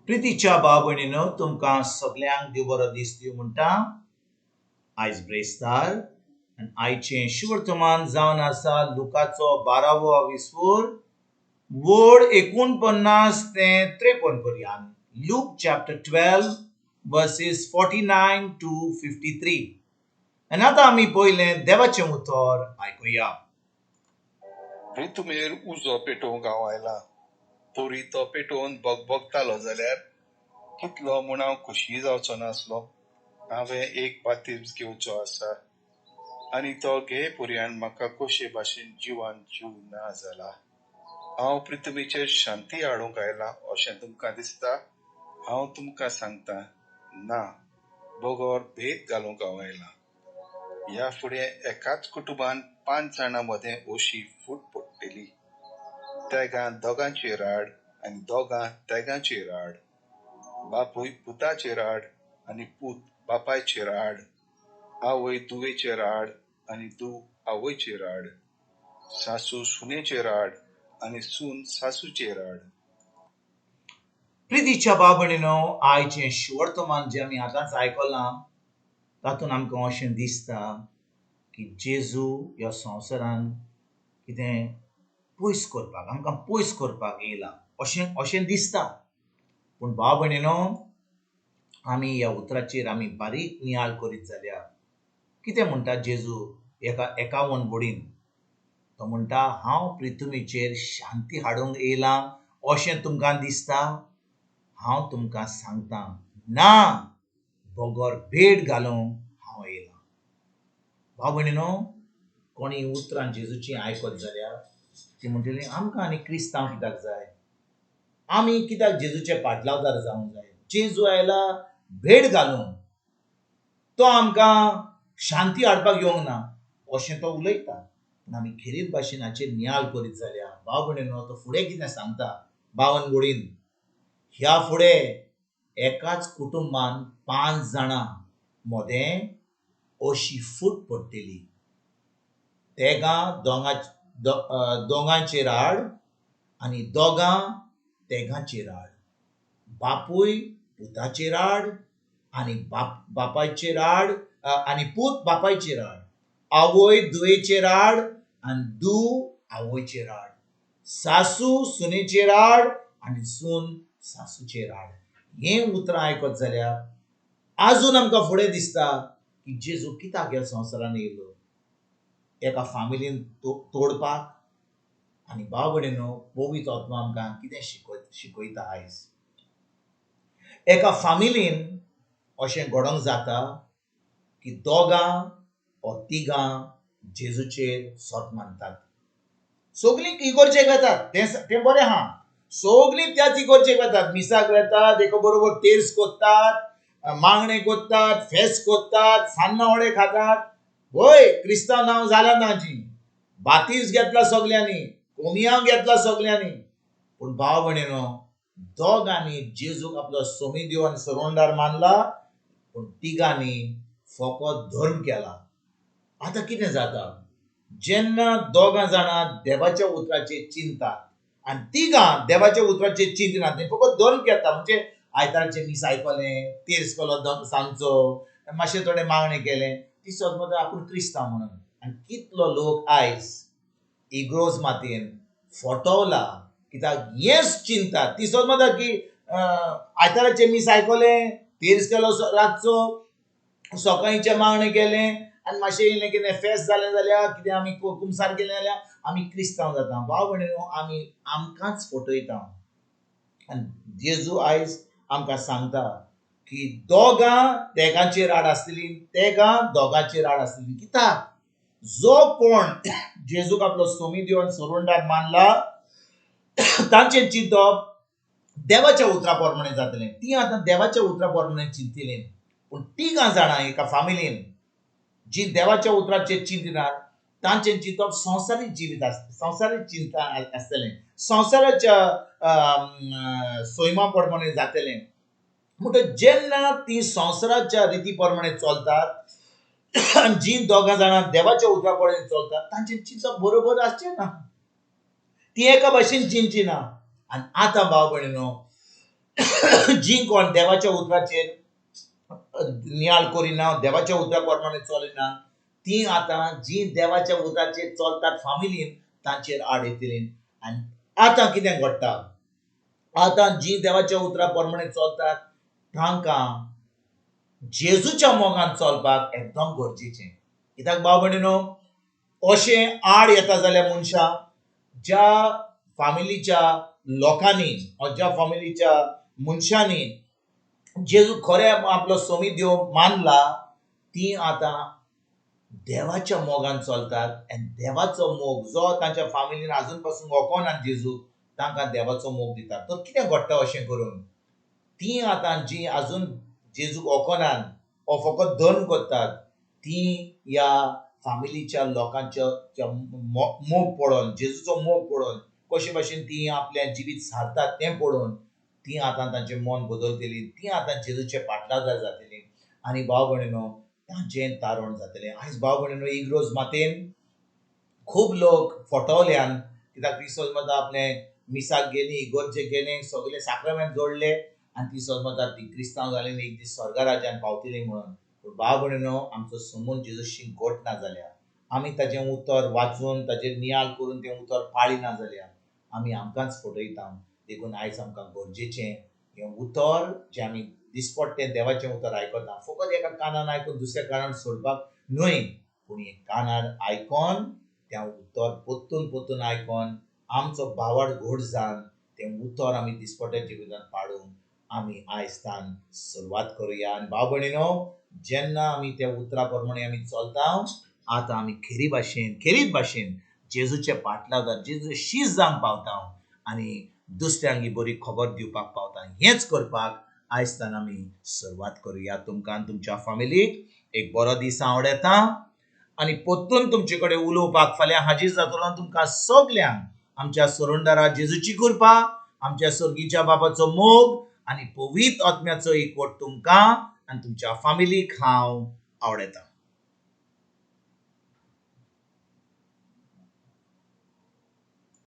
प्रितीच्या भाव भयणीनो तुमकां सगल्यांक देव बरो दीस दिवं म्हणटा. आयज ब्रेस्तार आनी आयचें शुवर्तमान जावन आसा लुकाचो 12वो विसवोर वोड 49 ते 53 पर्यंत. Look chapter 12 verses 49 to 53. आनी आतां आमी पयलें देवाचें उतर आयकुया. ऋतुमेर उजो पेटोवंक हांव आयला. पोरी तो पेटोवन भगभगतालो जाल्यार कितलो म्हूण हांव खुशी जावचो नासलो. हांवें एक बातिज घेवचो आसा आनी तो घे पर्यंत म्हाका कशे भाशेन जिवान जीव ना जाला. हांव पृथ्वीचेर शांती हाडूंक आयला अशें तुमकां दिसता? हांव तुमकां सांगता, ना, बोगोर भेद घालूंक हांव आयला. ह्या फुडें एकाच कुटुंबान 5 जाणां मदें अशी फूट पडटली. तेगां दोगांची राड आनी दोगां तेगांची राड. बापूय पुताचे राड आनी पूत बापायचे राड. आवय दुवेचे राड आनी धूव आवयचे राड. सासू सुनेचे राड आनी सून सासूचे राड. प्रितीच्या भाव भयणीनो आयचें शुवर्तमान जें आमी आतांच आयकलां तातूंत आमकां अशें दिसता की जेजू ह्या संवसारान कितें पयस करपाक आमकां पयस करपाक येयला अशें दिसता. पूण भाव भयणीनो आमी ह्या उतराचेर आमी बारीक नियाळ करीत जाल्यार कितें म्हणटा जेजू एका वनबडीन. तो म्हणटा हांव पृथ्वीचेर शांती हाडूंक येयलां अशें तुमकां दिसता? हांव तुमकां सांगता, ना, बोगोर भेट घालूंक हांव येयलां. भाव भयणीनो कोणी उतरां जेजूची आयकत जाल्यार ती म्हणटली आमकां आनी क्रिस्तांव कित्याक जाय? आमी कित्याक जेजूचे पाटलावदार जावंक जाय? जेजू आयला भेट घालूंक, तो आमकां शांती हाडपाक येवंक ना अशें तो उलयता. पूण आमी खेरीत भाशेन हाचेर नियाळ करीत जाल्यार भाव भयणीनो तो फुडें कितें सांगता 52 घडीन, ह्या फुडें एकाच कुटुंबान 5 जाणां मदें अशी फूट पडटली. तेगां दोगांची राड आनी दोगां तेगांची राड. बापूय पुताची राड आनी बापायची राड आनी पूत बापायची राड. आवय दुवेची राड आनी धूव आवयची राड. सासू सुनेची राड आनी सून सासूचे राड. हें उतरां आयकत जाल्यार आजून आमकां फुडें दिसता की जेजू कित्याक ह्या संवसारान येयलो? एका फामिलीन तोडपाक. आनी भाव भयणीनो पवित्र आत्मा आमकां कितें शिकयता आयज? एका फामिलीन अशें घडोंक जाता की दोगां वा तिगां जेजूचेर सोत मानतात. सगळीं इगोर्जेक वेतात तें बरें आहा. सगळीं त्याच इगोर्जेक वेतात, मिसाक वेतात, एका बरोबर तेर्स कोत्तात, मागणे कोत्तात, फेस्त कोत्तात, सान्नां वडे खातात. वय क्रिस्तांव नांव जालां ना जी. बातीज घेतला सगल्यांनी, कोमयाव घेतला सगल्यांनी. पूण भाव भयणीनो दोगांनी जेजूक आपलो सोमी देव आनी सरोंडार मानला, पूण तिगांनी फकत धर्म केला. आतां कितें जाता? जेन्ना दोगां जाणां देवाच्या उतराचेर चिंतात आनी तिगां देवाच्या उतराचेर चिंतनात, ते फकत धर्म करता. म्हणजे आयतारचें मीस आयकलें, तेर्स केलो सांजचो, मातशें थोडें मागणें केलें, ती सोदमत आपूण क्रिस्तांव म्हणून. आनी कितलो लोक आयज इग्रोज मातयेन फटवला कित्याक हेंच चिंतात. ती सोदमत की आयताराचें मीस आयकलें, तेर्स केलो रातचो, सकाळींचें मागणें केलें आनी मातशें इल्लें कितें फेस्त जालें जाल्यार कितें आमी कुमसार केलें जाल्यार आमी क्रिस्तांव जाता. भाव भयणीनो आमी आमकांच फटयता. आनी जेजू आयज आमकां सांगता की दोगां तेगांची राड आसतली, तेगां दोगांची राड आसतली. कित्याक? जो कोण जेजूक आपलो सोमी देव आनी सरोंडार मानला तांचें चिंतप देवाच्या उतरा प्रमाणे जातलें. ती आतां देवाच्या उतरा प्रमाणे चिंतलीं. पूण तिगां जाणां एका फामिलीन जी देवाच्या उतराचेर चिंतनात तांचें चिंतप संवसारीक जिवीत संवसारीक चिंता आसतलें, संवसाराच्या सोयमा प्रमाणे जातलें. म्हणटच जेन्ना ती संवसाराच्या रिती प्रमाणे चलतात आनी जी दोगां जाणां देवाच्या उतरा प्रमाणे चलतात तांचें चिंतप बरोबर आसचें ना. ती एका भाशेन चिंचिना. आनी आतां भाव भयणीनो जी कोण देवाच्या उतराचेर नियाळ करिना, देवाच्या उतरा प्रमाणे चलिना, ती आतां जी देवाच्या उतराचेर चलतात फॅमिलीन तांचेर आड येतली. आनी आतां कितें घडटा, आतां जी देवाच्या उतरा प्रमाणे चलतात तांकां जेजूच्या मोगान चलपाक एकदम गरजेचें. कित्याक भाव भयणीनो, अशें आड येता जाल्यार मनशां ज्या फॅमिलीच्या लोकांनी ज्या फॅमिलीच्या मनशांनी जेजू खरें आपलो सोमी देव मानला, ती आतां देवाच्या मोगान चलतात. आनी देवाचो मोग जो तांच्या फॅमिलीन आजून पासून वळखना जेजूक, तांकां देवाचो मोग दितात. तर कितें घडटा अशें करून, ती आतां जी आजून जेजूक वळखनात वा फकत धर्म करतात, ती ह्या फॅमिलीच्या लोकांच्या मोग पळोवन, जेजूचो मोग पळोवन, कशे भाशेन ती आपलें जिवीत सारतात तें पळोवन ती आतां तांचें मन बदलतली, ती आतां जेजूचे पाटलादार जातली. आनी भाव भयणीनो, तांचें तारण जातलें. आयज भाव भयणीनो, इग्रोज मातेन खूब लोक फटवल्यान, कित्याक ती समजता आपलें मिसाक गेली, इगर्जेक गेले, सगळे साक्रामेंट जोडले आनी ती समजता ती क्रिस्तांव जालीं आनी एक दीस स्वर्गा राज्यान पावतलीं म्हणून. पूण भाव भयणीनो, आमचो संबंद जेजूशी घट ना जाल्यार, आमी ताचें उतर वाचून ताचेर नियाळ करून तें उतर पाळिना जाल्यार आमी आमकांच फटयता. देखून आयज आमकां गरजेचें हें उतर जें आमी दिसपट्टें देवाचें उतर आयकता, फकत एका कानान आयकून दुसऱ्या कानान सोडपाक न्हय, पूण एक कानार आयकोन तें उतर पोत्तून पोत्तून आयकोन आमचो भावार्थ घट जावन तें उतर आमी दिसपट्ट्या जिवितांत पाळूंक आमी आयजतान सुरवात करुया. आनी भाव भयणीनो, जेन्ना आमी त्या उतरा प्रमाणे आमी चलता, आतां आमी खेरीत भाशेन जेजूचे पाटलादार, जेजू शीश जावंक पावता आनी दुसऱ्यांक ही बरी खबर दिवपाक पावता. हेंच करपाक आयजतान आमी सुरवात करुया. तुमकां आनी तुमच्या फॅमिलीक एक बरो दीस हांव येता आनी पोत्तून तुमचे कडेन उलोवपाक फाल्यां हाजीर जातलो. तुमकां सगल्यांक आमच्या सरोंडारा जेजूची कृपा, आमच्या सर्गीच्या बापाचो मोग आनी पवित्र आत्म्याचो एकवट तुमकां आनी तुमच्या फॅमिलीक हांव आवडयता.